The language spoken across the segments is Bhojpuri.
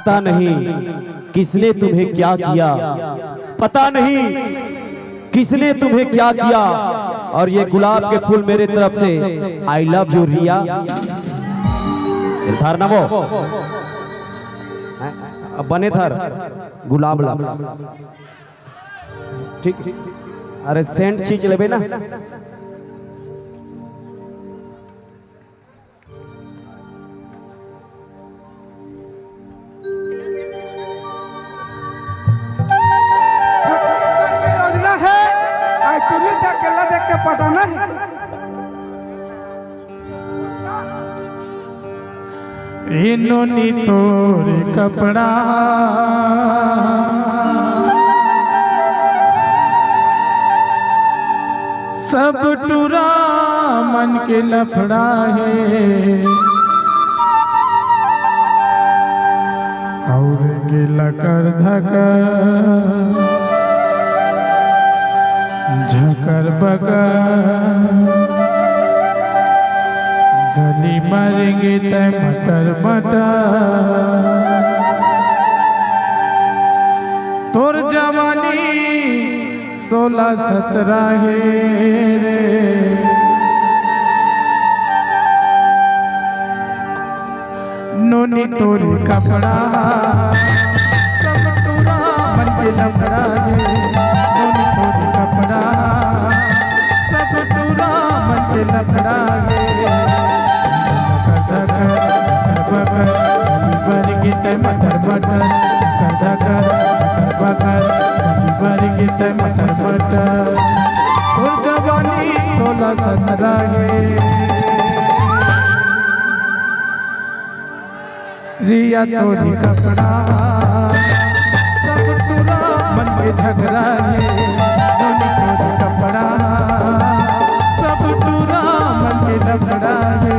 पता नहीं किसने तुम्हें क्या किया, पता नहीं किसने तुम्हें क्या किया। और ये गुलाब के फूल मेरे तरफ से आई लव यू रिया। थर ना वो बने थर गुलाब ला ठीक। अरे सेंट चीज लेबे ना। पटाना है इन्होंने तोर कपड़ा सब टूरा मन के लफड़ा है और गिला कर धकर झकर बगर गली मरेंगे तय मटर मटर। तोर जवानी 16-17 है रे नोनी तोर कपड़ा सब टूरा मन के लफड़ा है। नोनी तोर कपड़ा सब टूरा मन के लफड़ा है। मटर मटर मटर मटर और जवानी 16-17 है रिया तोरी कपड़ा सब टूरा मन के झगड़ा है। नोनी तोरी कपड़ा सब टूरा मन के लफड़ा है।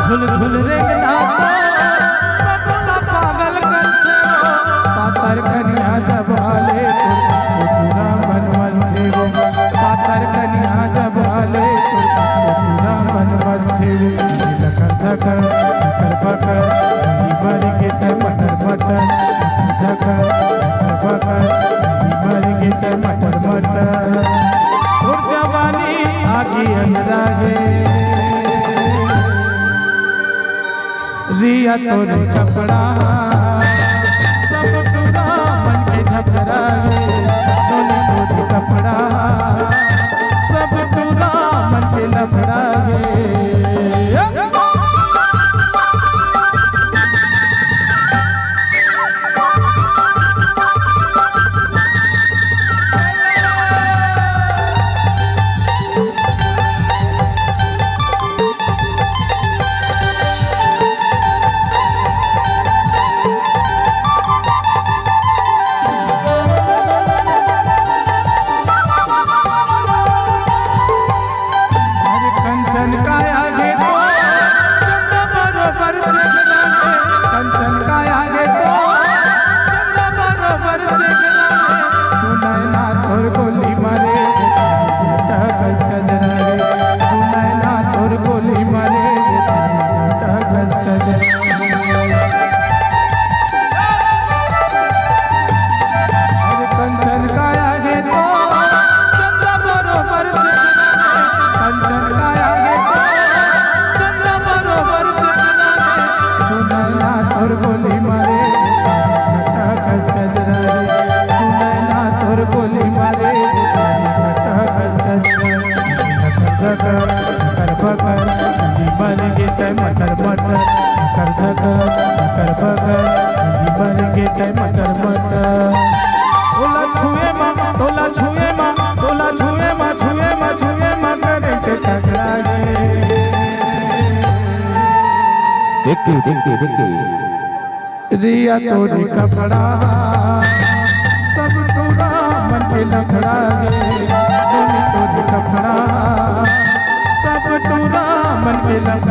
झुल झुल रेंगना तो सबला पागल करते हो। पातर कन्या जब हाले पूरा मनवन देवो। पातर कन्या जब हाले पूरा मनवन देवो। लकर धकर धकर बकर भर के ते मटर मटर धकर धकर बकर भर के ते मटर मटर और जवानी आगे अंदरागे रिया तोरे कपड़ा सब टूरा मन के झगड़ा है। नोनी तोरे कपड़ा सब टूरा मन के लफड़ा है। धकर धकर बकर नदी बन गे तय मटर मटर धकर धकर धकर बकर नदी बन गे तय मटर मटर तोला छुए माँ तोला छुए माँ तोला छुए माँ छुए माँ छुए माँ करे ते तगड़ा गे देखिए रिया तोरी कपड़ा सब तोरा मन पे लखड़ा गे तोरी कपड़ा सब तोरा मन पे लखड़ा